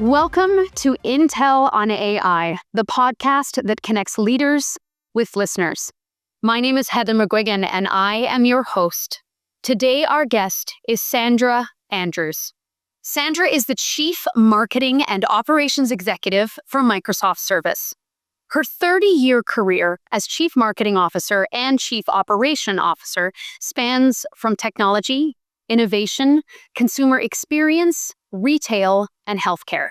Welcome to Intel on AI, the podcast that connects leaders with listeners. My name is Heather McGuigan, and I am your host. Today, our guest is Sandra Andrews. Sandra is the Chief Marketing and Operations Executive for Microsoft Surface. Her 30-year career as Chief Marketing Officer and Chief Operation Officer spans from technology, innovation, consumer experience, retail, and healthcare.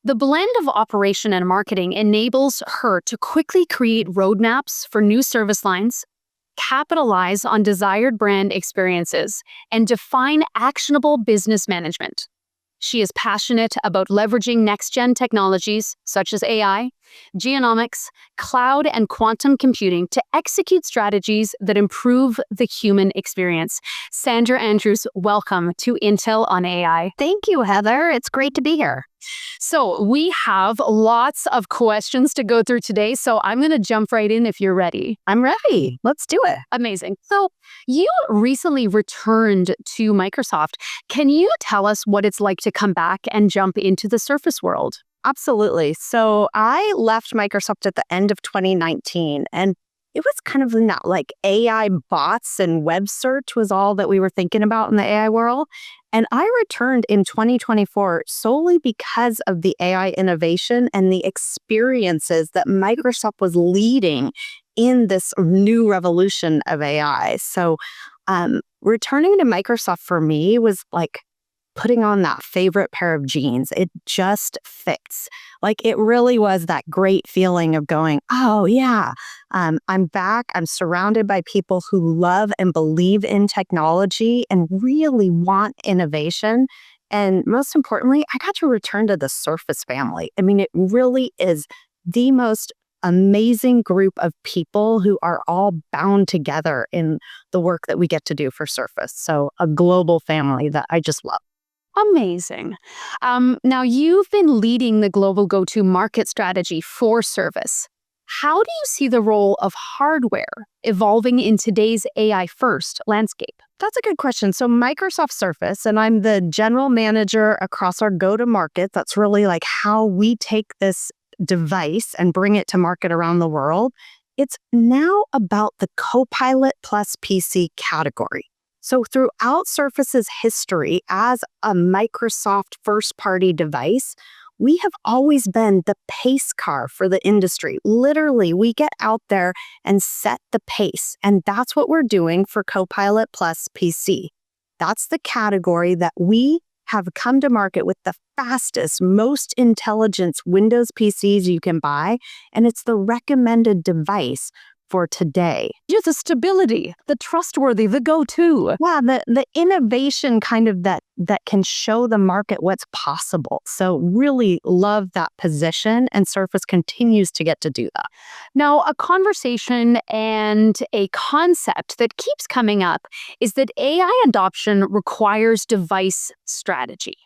The blend of operation and marketing enables her to quickly create roadmaps for new service lines, capitalize on desired brand experiences, and define actionable business management. She is passionate about leveraging next-gen technologies such as AI, genomics, cloud, and quantum computing to execute strategies that improve the human experience. Sandra Andrews, welcome to Intel on AI. Thank you, Heather. It's great to be here. So we have lots of questions to go through today, so I'm going to jump right in if you're ready. I'm ready. Let's do it. Amazing. So you recently returned to Microsoft. Can you tell us what it's like to come back and jump into the Surface world? Absolutely. So I left Microsoft at the end of 2019, and it was kind of not like AI bots and web search was all that we were thinking about in the AI world. And I returned in 2024 solely because of the AI innovation and the experiences that Microsoft was leading in this new revolution of AI. So returning to Microsoft for me was like putting on that favorite pair of jeans. It just fits. Like it really was that great feeling of going, oh yeah, I'm back. I'm surrounded by people who love and believe in technology and really want innovation. And most importantly, I got to return to the Surface family. I mean, it really is the most amazing group of people who are all bound together in the work that we get to do for Surface. So a global family that I just love. Amazing. Now, you've been leading the global go-to-market strategy for Surface. How do you see the role of hardware evolving in today's AI-first landscape? That's a good question. So Microsoft Surface, and I'm the general manager across our go-to-market. That's really like how we take this device and bring it to market around the world. It's now about the Copilot plus PC category. So throughout Surface's history as a Microsoft first-party device, we have always been the pace car for the industry. Literally, we get out there and set the pace. And that's what we're doing for Copilot plus PC. That's the category that we have come to market with the fastest, most intelligent Windows PCs you can buy. And it's the recommended device for today. Just the stability, the trustworthy, the go-to. Yeah, the innovation kind of that can show the market what's possible. So really love that position, and Surface continues to get to do that. Now, a conversation and a concept that keeps coming up is that AI adoption requires device strategy.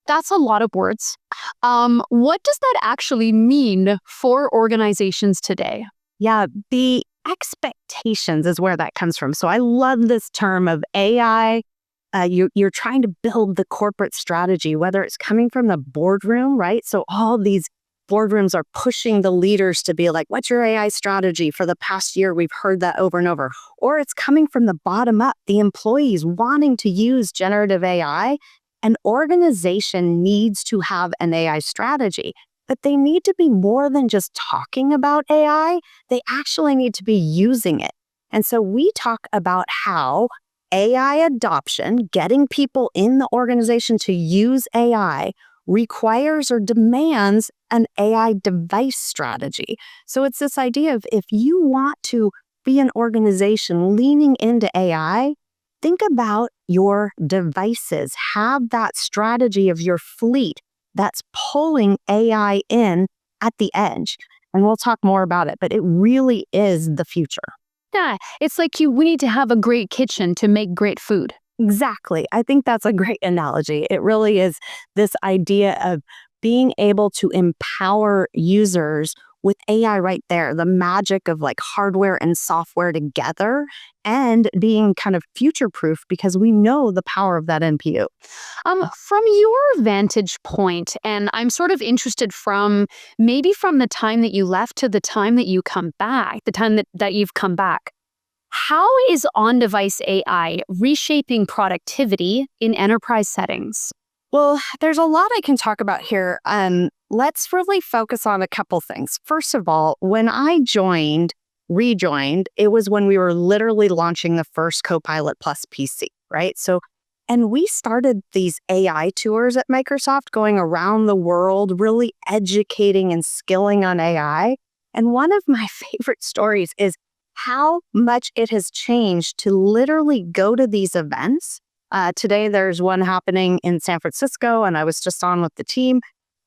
That's a lot of words. What does that actually mean for organizations today? Yeah, the expectations is where that comes from. So I love this term of AI. You're trying to build the corporate strategy, whether it's coming from the boardroom, right? So all these boardrooms are pushing the leaders to be like, what's your AI strategy? For the past year, we've heard that over and over. Or it's coming from the bottom up, the employees wanting to use generative AI. An organization needs to have an AI strategy. But they need to be more than just talking about AI. They actually need to be using it. And so we talk about how AI adoption, getting people in the organization to use AI, requires or demands an AI device strategy. So it's this idea of if you want to be an organization leaning into AI, think about your devices. Have that strategy of your fleet that's pulling AI in at the edge. And we'll talk more about it, but it really is the future. Yeah, it's like we need to have a great kitchen to make great food. Exactly. I think that's a great analogy. It really is this idea of being able to empower users with AI right there, the magic of like hardware and software together and being kind of future proof because we know the power of that NPU. From your vantage point, and I'm sort of interested from maybe from the time that you left to the time that you come back, the time that you've come back, how is on-device AI reshaping productivity in enterprise settings? Well, there's a lot I can talk about here. Let's really focus on a couple things. First of all, when I rejoined, it was when we were literally launching the first Copilot Plus PC, right? And we started these AI tours at Microsoft going around the world, really educating and skilling on AI. And one of my favorite stories is how much it has changed to literally go to these events. Today, there's one happening in San Francisco, and I was just on with the team.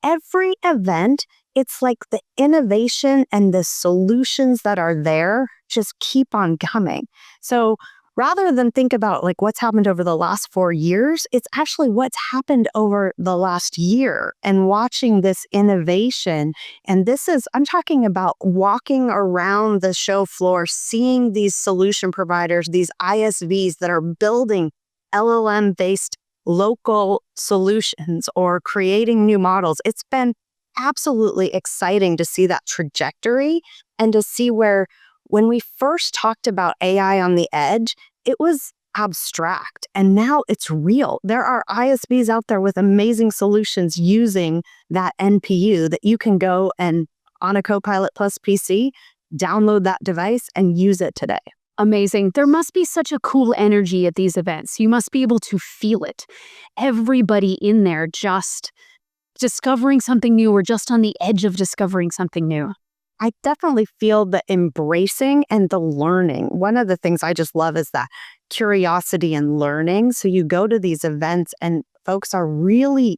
Every event, it's like the innovation and the solutions that are there just keep on coming. So rather than think about like what's happened over the last 4 years, it's actually what's happened over the last year and watching this innovation. And I'm talking about walking around the show floor, seeing these solution providers, these ISVs that are building LLM-based local solutions or creating new models. It's been absolutely exciting to see that trajectory and to see where when we first talked about AI on the edge, it was abstract and now it's real. There are ISVs out there with amazing solutions using that NPU that you can go and on a Copilot Plus PC, download that device and use it today. Amazing. There must be such a cool energy at these events. You must be able to feel it. Everybody in there just discovering something new or just on the edge of discovering something new. I definitely feel the embracing and the learning. One of the things I just love is that curiosity and learning. So you go to these events and folks are really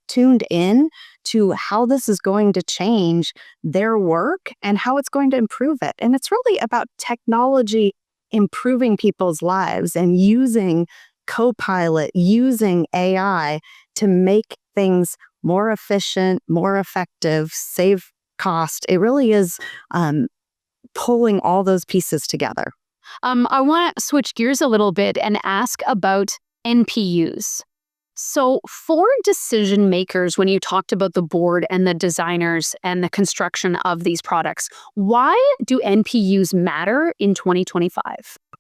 tuned in to how this is going to change their work and how it's going to improve it. And it's really about technology improving people's lives and using Copilot, using AI to make things more efficient, more effective, save cost. It really is pulling all those pieces together. I want to switch gears a little bit and ask about NPUs. So for decision makers, when you talked about the board and the designers and the construction of these products, why do NPUs matter in 2025?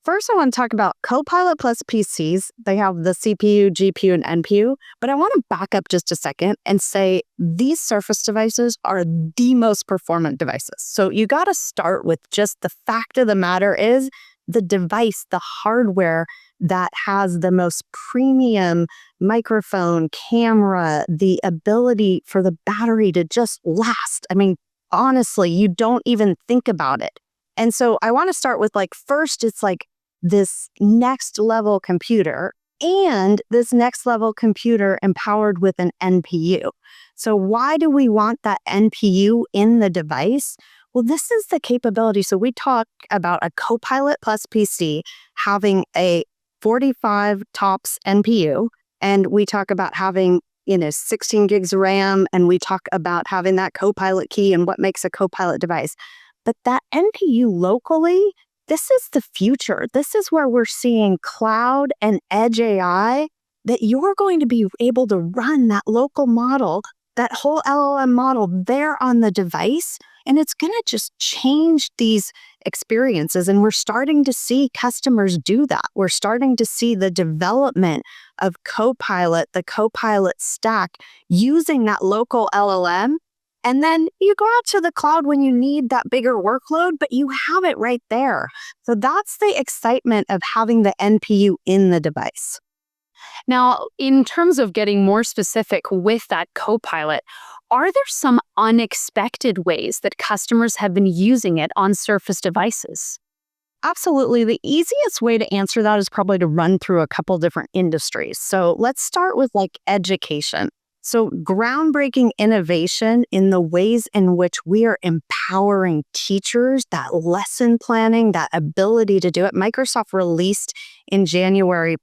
First, I want to talk about Copilot Plus PCs. They have the CPU, GPU, and NPU. But I want to back up just a second and say these Surface devices are the most performant devices. So you got to start with just the fact of the matter is the device, the hardware that has the most premium microphone, camera, the ability for the battery to just last. I mean, honestly, you don't even think about it. And so I want to start with first, it's like this next level computer and this next level computer empowered with an NPU. So why do we want that NPU in the device? Well, this is the capability. So we talk about a Copilot Plus PC having a 45 TOPS NPU, and we talk about having 16 gigs of RAM, and we talk about having that Copilot key and what makes a Copilot device. But that NPU locally, this is the future. This is where we're seeing cloud and edge AI, that you're going to be able to run that local model, that whole LLM model there on the device, and it's going to just change these experiences. And we're starting to see customers do that. We're starting to see the development of Copilot, the Copilot stack, using that local LLM. And then you go out to the cloud when you need that bigger workload, but you have it right there. So that's the excitement of having the NPU in the device. Now, in terms of getting more specific with that Copilot, are there some unexpected ways that customers have been using it on Surface devices? Absolutely. The easiest way to answer that is probably to run through a couple different industries. So let's start with education. So groundbreaking innovation in the ways in which we are empowering teachers, that lesson planning, that ability to do it. Microsoft released in January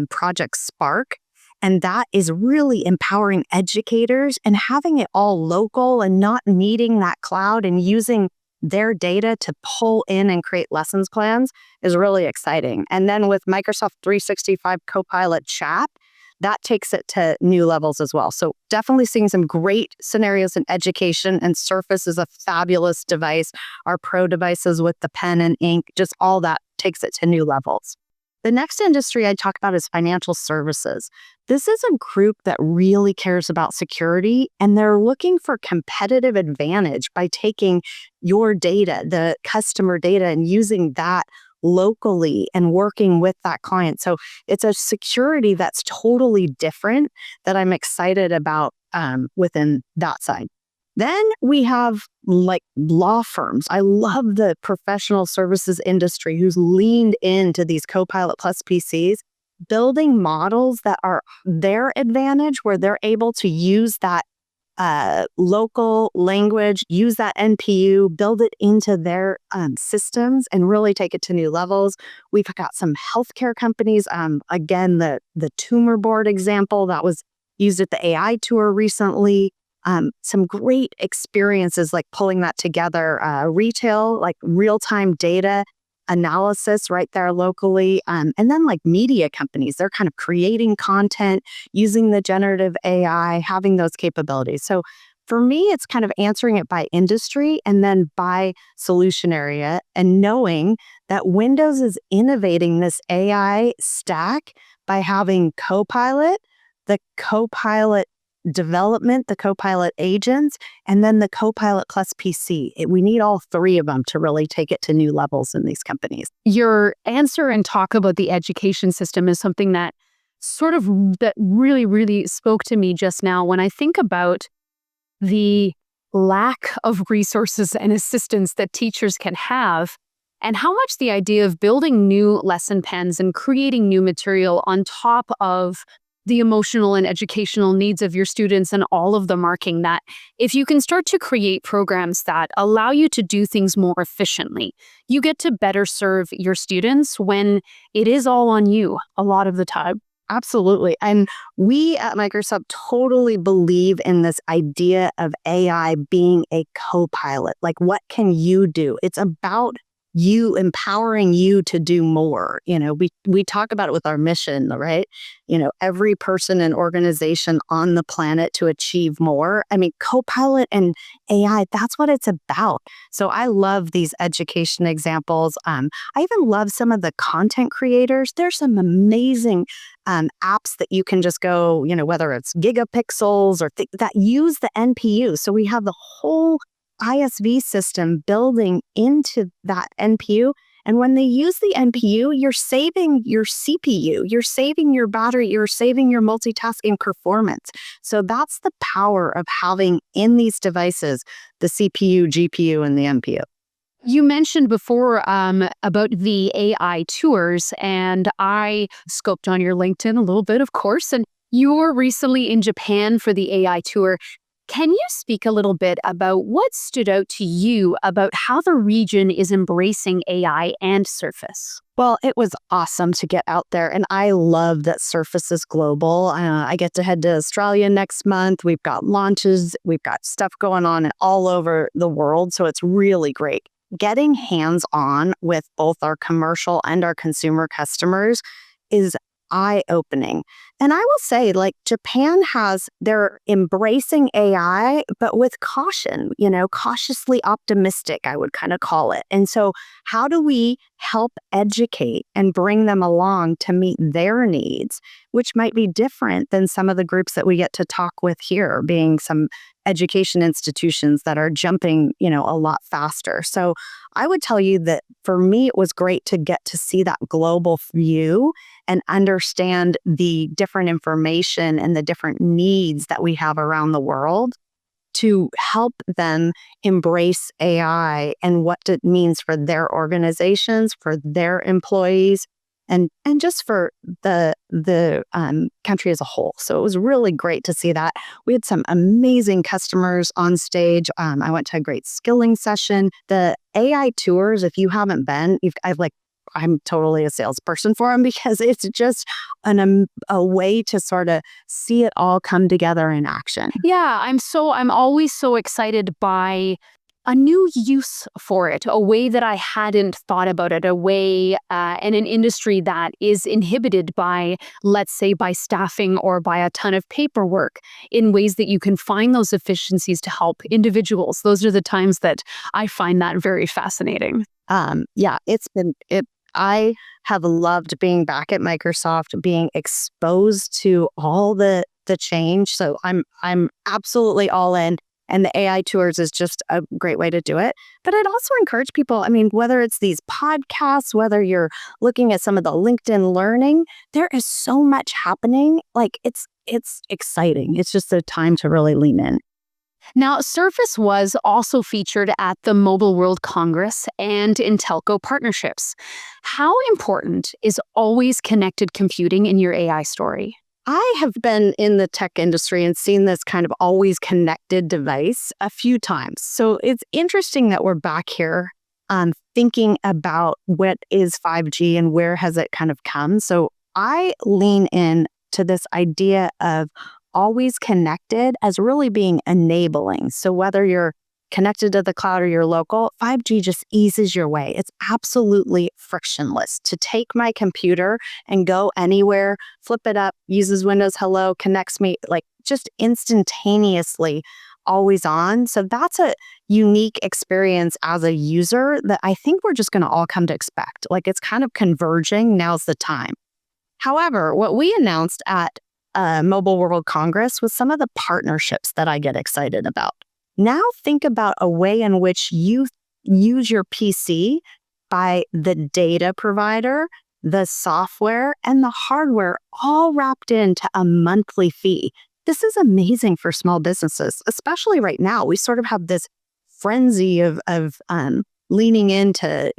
Project Spark. And that is really empowering educators and having it all local and not needing that cloud and using their data to pull in and create lessons plans is really exciting. And then with Microsoft 365 Copilot Chat, that takes it to new levels as well. So definitely seeing some great scenarios in education, and Surface is a fabulous device. Our Pro devices with the pen and ink, just all that takes it to new levels. The next industry I talk about is financial services. This is a group that really cares about security, and they're looking for competitive advantage by taking your data, the customer data, and using that locally and working with that client. So it's a security that's totally different that I'm excited about within that side. Then we have like law firms. I love the professional services industry who's leaned into these Copilot Plus PCs, building models that are their advantage, where they're able to use that local language, use that NPU, build it into their systems and really take it to new levels. We've got some healthcare companies. Again, the tumor board example that was used at the AI tour recently. Some great experiences like pulling that together, retail, like real-time data analysis right there locally. And then like media companies, they're kind of creating content using the generative AI, having those capabilities. So for me, it's kind of answering it by industry and then by solution area, and knowing that Windows is innovating this AI stack by having Copilot, the Copilot development, the Copilot agents, and then the Copilot Plus PC. We need all three of them to really take it to new levels in these companies. Your answer and talk about the education system is something that that really, really spoke to me just now when I think about the lack of resources and assistance that teachers can have, and how much the idea of building new lesson plans and creating new material on top of the emotional and educational needs of your students and all of the marking, that if you can start to create programs that allow you to do things more efficiently, you get to better serve your students when it is all on you a lot of the time. Absolutely. And we at Microsoft totally believe in this idea of AI being a co-pilot. Like, what can you do? It's about you, empowering you to do more. We talk about it with our mission, right? Every person and organization on the planet to achieve more. I mean, Copilot and AI, that's what it's about. So I love these education examples. I even love some of the content creators. There's some amazing apps that you can just go, whether it's gigapixels or that use the NPU. So we have the whole ISV system building into that NPU. And when they use the NPU, you're saving your CPU, you're saving your battery, you're saving your multitasking performance. So that's the power of having in these devices the CPU, GPU, and the NPU. You mentioned before about the AI tours, and I scoped on your LinkedIn a little bit, of course, and you were recently in Japan for the AI tour. Can you speak a little bit about what stood out to you about how the region is embracing AI and Surface? Well, it was awesome to get out there, and I love that Surface is global. I get to head to Australia next month. We've got launches, we've got stuff going on all over the world, so it's really great. Getting hands-on with both our commercial and our consumer customers is eye-opening. And I will say, like, they're embracing AI, but with caution, cautiously optimistic, I would kind of call it. And so how do we help educate and bring them along to meet their needs, which might be different than some of the groups that we get to talk with here, being some education institutions that are jumping, a lot faster. So I would tell you that for me, it was great to get to see that global view and understand the different information and the different needs that we have around the world to help them embrace AI and what it means for their organizations, for their employees, and just for the country as a whole. So it was really great to see that. We had some amazing customers on stage. I went to a great skilling session. The AI tours, if you haven't been, I've like I'm totally a salesperson for them because it's just a way to sort of see it all come together in action. Yeah, I'm always so excited by a new use for it, a way that I hadn't thought about it, a way in an industry that is inhibited by, let's say, by staffing or by a ton of paperwork, in ways that you can find those efficiencies to help individuals. Those are the times that I find that very fascinating. Yeah, I have loved being back at Microsoft, being exposed to all the change. So I'm absolutely all in. And the AI tours is just a great way to do it. But I'd also encourage people, I mean, whether it's these podcasts, whether you're looking at some of the LinkedIn learning, there is so much happening. Like it's exciting. It's just a time to really lean in. Now, Surface was also featured at the Mobile World Congress and in telco partnerships. How important is always connected computing in your AI story? I have been in the tech industry and seen this kind of always connected device a few times. So it's interesting that we're back here thinking about what is 5G and where has it kind of come. So I lean in to this idea of always connected as really being enabling. So whether you're connected to the cloud or you're local, 5G just eases your way. It's absolutely frictionless to take my computer and go anywhere, flip it up, uses Windows Hello, connects me like just instantaneously, always on. So that's a unique experience as a user that I think we're just going to all come to expect. Like it's kind of converging. Now's the time. However, what we announced at Mobile World Congress was some of the partnerships that I get excited about. Now think about a way in which you use your PC by the data provider, the software, and the hardware all wrapped into a monthly fee. This is amazing for small businesses, especially right now. We sort of have this frenzy of leaning into,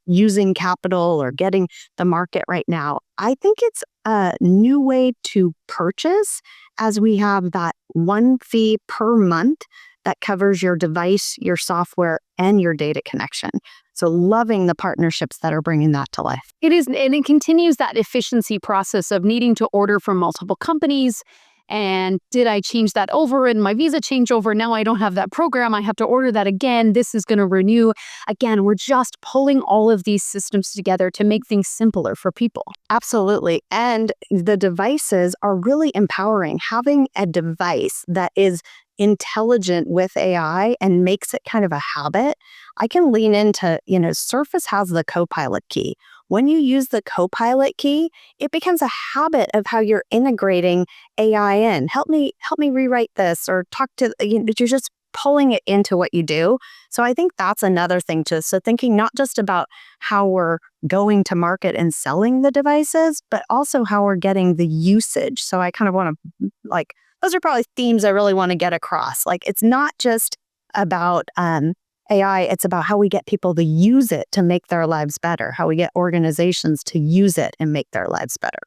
using capital or getting the market right now. I think it's a new way to purchase as we have that one fee per month that covers your device, your software, and your data connection. So loving the partnerships that are bringing that to life. It is, and it continues that efficiency process of needing to order from multiple companies. And did I change that over in my visa changeover? Now I don't have that program. I have to order that again. This is going to renew. Again, we're just pulling all of these systems together to make things simpler for people. Absolutely. And the devices are really empowering. Having a device that is intelligent with AI and makes it kind of a habit, I can lean into, Surface has the Copilot key. When you use the Copilot key, it becomes a habit of how you're integrating AI in. Help me rewrite this or talk to, you're just pulling it into what you do. So I think that's another thing too. So thinking not just about how we're going to market and selling the devices, but also how we're getting the usage. So I kind of want to those are probably themes I really want to get across. Like, it's not just about AI, it's about how we get people to use it to make their lives better, how we get organizations to use it and make their lives better.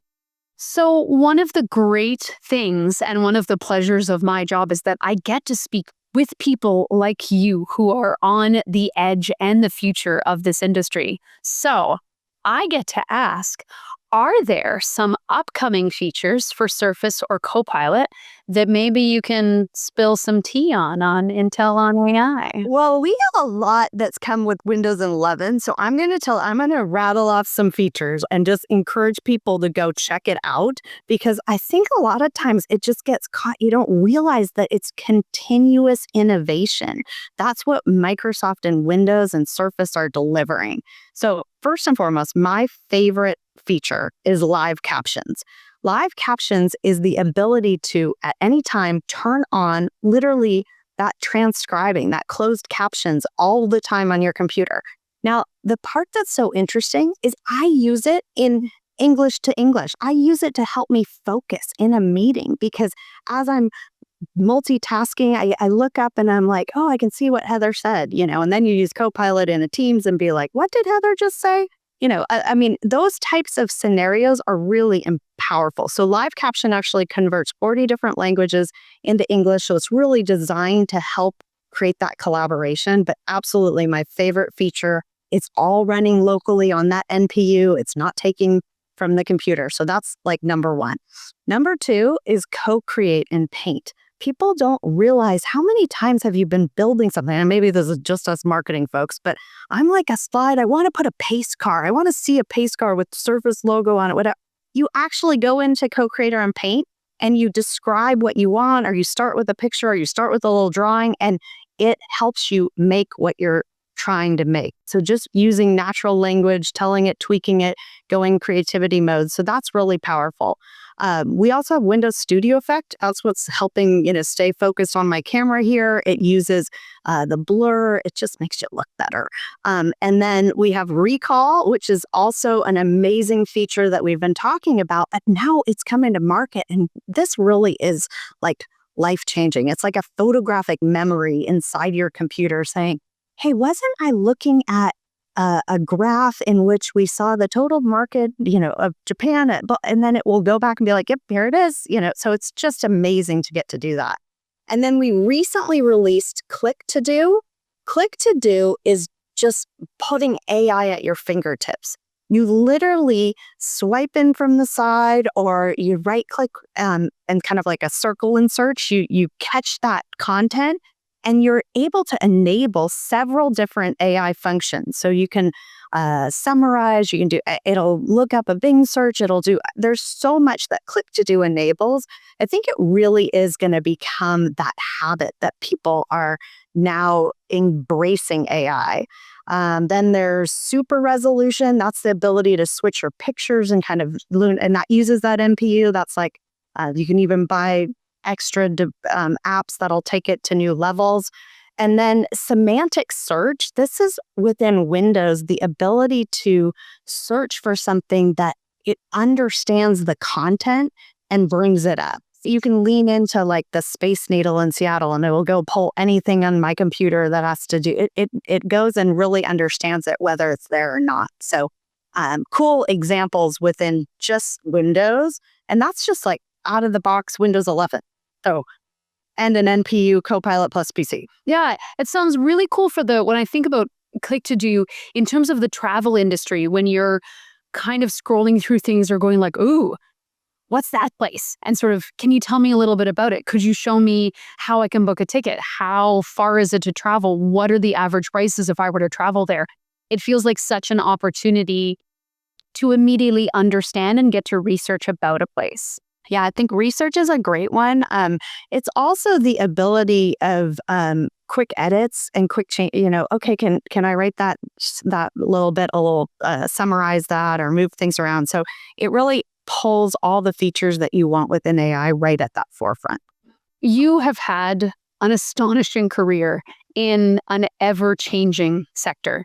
So one of the great things and one of the pleasures of my job is that I get to speak with people like you who are on the edge and the future of this industry. So I get to ask, are there some upcoming features for Surface or Copilot that maybe you can spill some tea on Intel on AI? Well, we have a lot that's come with Windows 11, so I'm going to rattle off some features and just encourage people to go check it out, because I think a lot of times it just gets caught. You don't realize that it's continuous innovation. That's what Microsoft and Windows and Surface are delivering. So first and foremost, my favorite feature is live captions. Live captions is the ability to, at any time, turn on literally that transcribing, that closed captions all the time on your computer. Now, the part that's so interesting is I use it in English to English. I use it to help me focus in a meeting, because as I'm multitasking, I look up and I'm like, oh, I can see what Heather said, and then you use Copilot in a Teams and be like, what did Heather just say? I mean, those types of scenarios are really powerful. So live caption actually converts 40 different languages into English. So it's really designed to help create that collaboration. But absolutely, my favorite feature It's all running locally on that NPU. It's not taking from the computer. So that's like number one. Number two is co-create in Paint. People don't realize how many times have you been building something, and maybe this is just us marketing folks, but I'm like a slide. I want to put a pace car. I want to see a pace car with Surface logo on it, whatever. You actually go into Co-Creator and Paint and you describe what you want, or you start with a picture, or you start with a little drawing, and it helps you make what you're trying to make. So just using natural language, telling it, tweaking it, going creativity mode. So that's really powerful. We also have Windows Studio Effect. That's what's helping, stay focused on my camera here. It uses the blur. It just makes you look better. And then we have Recall, which is also an amazing feature that we've been talking about. But now it's coming to market. And this really is like life-changing. It's like a photographic memory inside your computer saying, hey, wasn't I looking at a graph in which we saw the total market, of Japan, and then it will go back and be like, yep, here it is, so it's just amazing to get to do that. And then we recently released Click to Do. Click to Do is just putting AI at your fingertips. You literally swipe in from the side, or you right click and kind of like a circle in search, you catch that content, and you're able to enable several different AI functions. So you can summarize, it'll look up a Bing search, there's so much that Click to Do enables. I think it really is going to become that habit that people are now embracing AI. Then there's super resolution. That's the ability to switch your pictures and and that uses that NPU. That's like, you can even buy extra apps that'll take it to new levels. And then semantic search. This is within Windows, the ability to search for something that it understands the content and brings it up. You can lean into like the Space Needle in Seattle, and it will go pull anything on my computer that has to do it. It goes and really understands it, whether it's there or not. So cool examples within just Windows. And that's just like out of the box Windows 11. So, and an NPU Copilot plus PC. Yeah, it sounds really cool when I think about Click to Do in terms of the travel industry, when you're kind of scrolling through things or going like, ooh, what's that place? And sort of, can you tell me a little bit about it? Could you show me how I can book a ticket? How far is it to travel? What are the average prices if I were to travel there? It feels like such an opportunity to immediately understand and get to research about a place. Yeah, I think research is a great one. It's also the ability of quick edits and quick change. Okay, can I write that little bit, summarize that, or move things around? So it really pulls all the features that you want within AI right at that forefront. You have had an astonishing career in an ever-changing sector.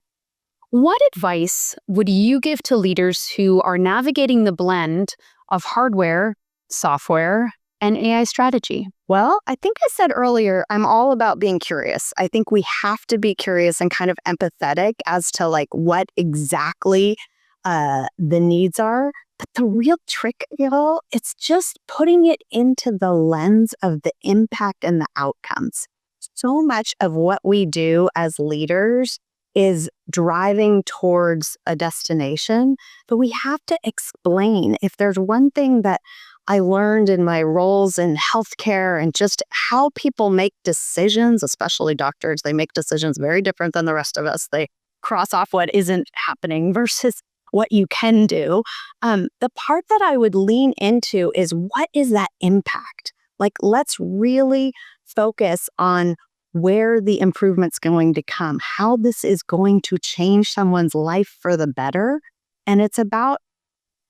What advice would you give to leaders who are navigating the blend of hardware, software, and AI strategy? Well, I think I said earlier, I'm all about being curious. I think we have to be curious and kind of empathetic as to like what exactly the needs are. But the real trick, y'all, it's just putting it into the lens of the impact and the outcomes. So much of what we do as leaders is driving towards a destination, but we have to explain. If there's one thing that I learned in my roles in healthcare and just how people make decisions, especially doctors, they make decisions very different than the rest of us. They cross off what isn't happening versus what you can do. The part that I would lean into is, what is that impact? Like, let's really focus on where the improvement's going to come, how this is going to change someone's life for the better. And it's about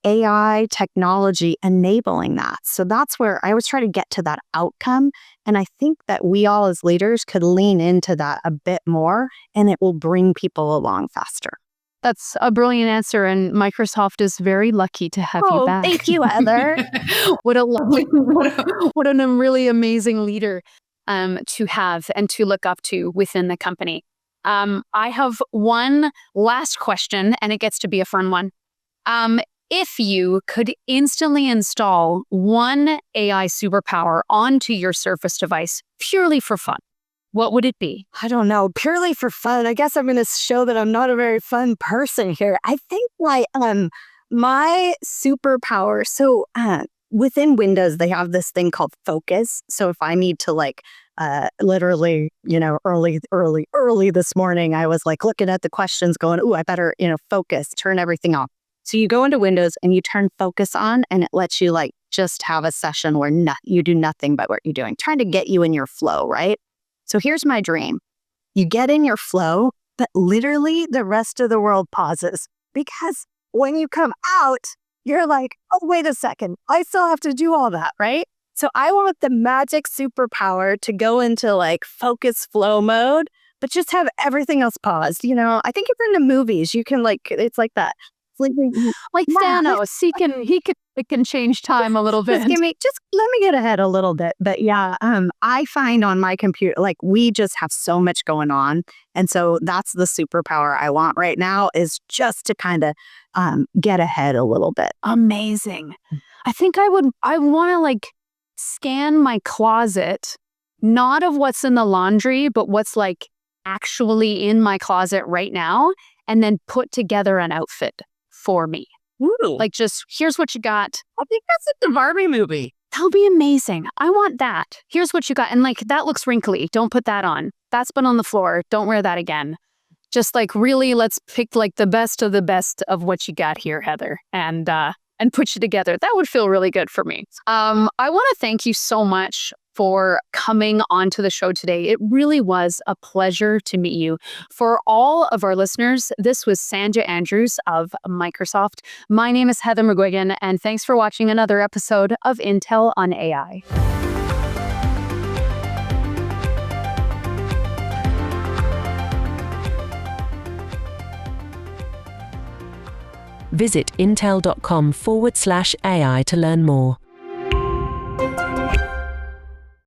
AI technology enabling that. So that's where I always try to get to that outcome. And I think that we all as leaders could lean into that a bit more, and it will bring people along faster. That's a brilliant answer, and Microsoft is very lucky to have you back. Thank you, Heather. What a really amazing leader to have and to look up to within the company. I have one last question, and it gets to be a fun one. If you could instantly install one AI superpower onto your Surface device purely for fun, what would it be? I don't know. Purely for fun. I guess I'm going to show that I'm not a very fun person here. I think my superpower. So within Windows, they have this thing called focus. So if I need to literally, early this morning, I was like looking at the questions going, I better, focus, turn everything off. So you go into Windows and you turn focus on, and it lets you just have a session where you do nothing but what you're doing, trying to get you in your flow, right? So here's my dream. You get in your flow, but literally the rest of the world pauses, because when you come out, you're like, oh, wait a second, I still have to do all that, right? So I want the magic superpower to go into focus flow mode, but just have everything else paused. I think if you're in the movies, you can it's like that. Like Thanos, it can change time a little bit. Just let me get ahead a little bit. But yeah, I find on my computer, we just have so much going on. And so that's the superpower I want right now, is just to kind of get ahead a little bit. Amazing. I think I want to scan my closet, not of what's in the laundry, but what's actually in my closet right now, and then put together an outfit for me. Ooh. Just, here's what you got. I think that's the Barbie movie. That'll be amazing. I want that. Here's what you got. And that looks wrinkly. Don't put that on. That's been on the floor. Don't wear that again. Just really, let's pick the best of what you got here, Heather, and put you together. That would feel really good for me. I want to thank you so much for coming onto the show today. It really was a pleasure to meet you. For all of our listeners, this was Sandra Andrews of Microsoft. My name is Heather McGuigan, and thanks for watching another episode of Intel on AI. Visit intel.com/AI to learn more.